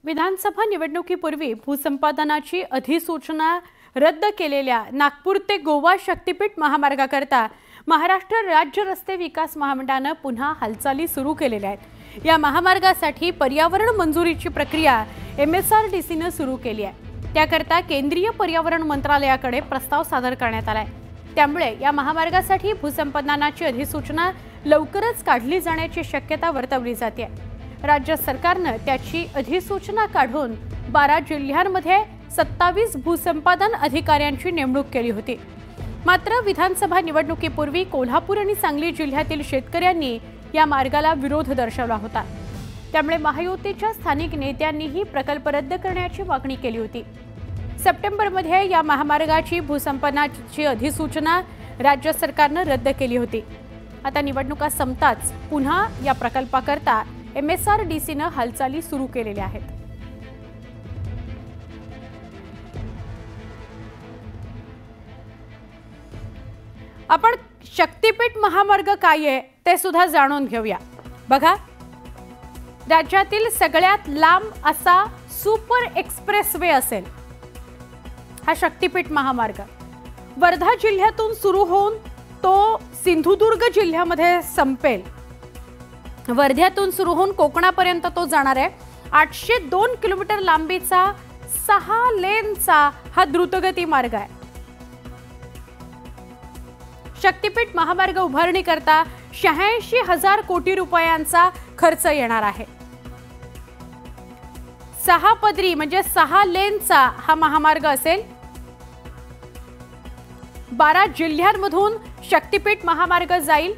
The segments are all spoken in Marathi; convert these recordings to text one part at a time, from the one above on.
विधानसभा निवडणुकीपूर्वी भूसंपादनाची अधिसूचना रद्द केलेल्या नागपूर ते गोवा शक्तीपीठ महामार्गाकरता महाराष्ट्र राज्य रस्ते विकास महामंडळाने पुन्हा हालचाली सुरू केलेल्या आहेत। या महामार्गासाठी पर्यावरण मंजुरीची प्रक्रिया MSRDCने सुरू केली आहे। त्याकरता केंद्रीय पर्यावरण मंत्रालयाकडे प्रस्ताव सादर करण्यात आलाय। त्यामुळे या महामार्गासाठी भूसंपादनाची अधिसूचना लवकरच काढली जाण्याची शक्यता वर्तवली जाते। राज्य सरकारने त्याची अधिसूचना काढून 12 जिल्ह्यांमध्ये 27 भूसंपादन अधिकाऱ्यांची नेमणूक केली होती। मात्र विधानसभा निवडणुकीपूर्वी कोल्हापूर आणि सांगली जिल्ह्यातील शेतकऱ्यांनी या मार्गाला विरोध दर्शवला होता। त्यामुळे महायुतीच्या स्थानिक नेत्यांनीही प्रकल्प रद्द करण्याची मागणी केली होती। सप्टेंबरमध्ये या महामार्गाची भूसंपादनाची अधिसूचना राज्य सरकारने रद्द केली होती। आता निवडणुका संपताच पुन्हा या प्रकल्पाकरता MSRDCने हालचाली सुरू केलेल्या आहेत। आपण शक्तीपीठ महामार्ग काय आहे ते सुद्धा जाणून घेऊया। बघा, राज्यातील सगळ्यात लांब असा सुपर एक्सप्रेसवे असेल हा शक्तीपीठ महामार्ग। वर्धा जिल्ह्यातून सुरू होऊन तो सिंधुदुर्ग जिल्ह्यामध्ये संपेल। वर्ध्यातून सुरू होऊन कोकणापर्यंत तो जाणार आहे। 802 किलोमीटर लांबीचा 6 लेनचा हा द्रुतगती मार्ग आहे। शक्तीपीठ महामार्ग उभारणी करता 86,000 कोटी रुपयांचा खर्च येणार आहे। 6 पदरी म्हणजे 6 लेनचा हा महामार्ग असेल। 12 जिल्ह्यांमधून शक्तीपीठ महामार्ग जाईल।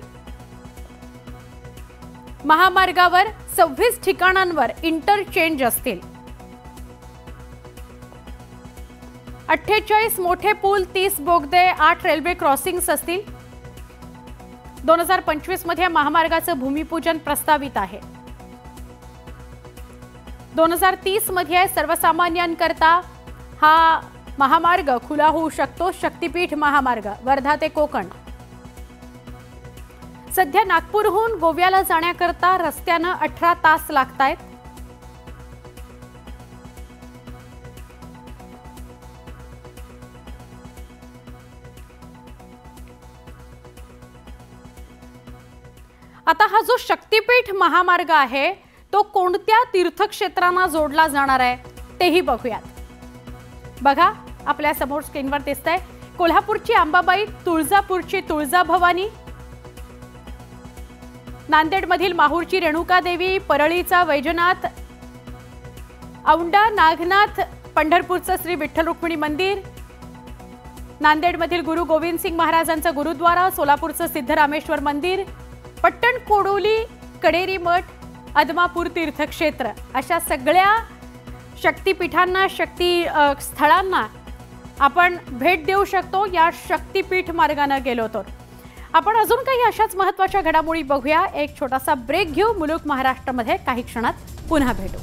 महामार्गावर 26 ठिकाणांवर इंटरचेंज असतील। 48 मोठे पूल, 30 बोगदे, 8 रेल्वे क्रॉसिंग्स असतील। 2025 मध्ये महामार्गाचे भूमिपूजन प्रस्तावित आहे। 2030 मध्ये सर्वसामान्यांकरता हा महामार्ग खुला होऊ शकतो। शक्तीपीठ महामार्ग वर्धा ते कोकण। सध्या नागपूरहून गोव्याला जाण्याकरता रस्त्याने 18 तास लागतात। आता हा जो शक्तीपीठ महामार्ग आहे तो कोणत्या तीर्थक्षेत्रांना जोडला जाणार आहे तेही बघूयात। बघा, आपल्या समोर स्क्रीनवर दिसतंय कोल्हापूरची अंबाबाई, तुळजापूरची तुळजाभवानी, नांदेडमधील माहूरची रेणुका देवी, परळीचा वैजनाथ, औंढा नागनाथ, पंढरपूरचं श्री विठ्ठल रुक्मिणी मंदिर, नांदेडमधील गुरु गोविंद सिंग महाराजांचा गुरुद्वारा, सोलापूरचं सिद्धरामेश्वर मंदिर, पट्टण कोडोली कडेरी मठ, आदमापूर तीर्थक्षेत्र अशा सगळ्या शक्तीपीठांना, शक्ती स्थळांना आपण भेट देऊ शकतो या शक्तीपीठ मार्गाने गेलो तर। आपण अजून काही अशाच महत्त्वाच्या घडामोडी बघूया। एक छोटासा ब्रेक घेऊ। मुलुक महाराष्ट्रामध्ये काही क्षणात पुन्हा भेटू।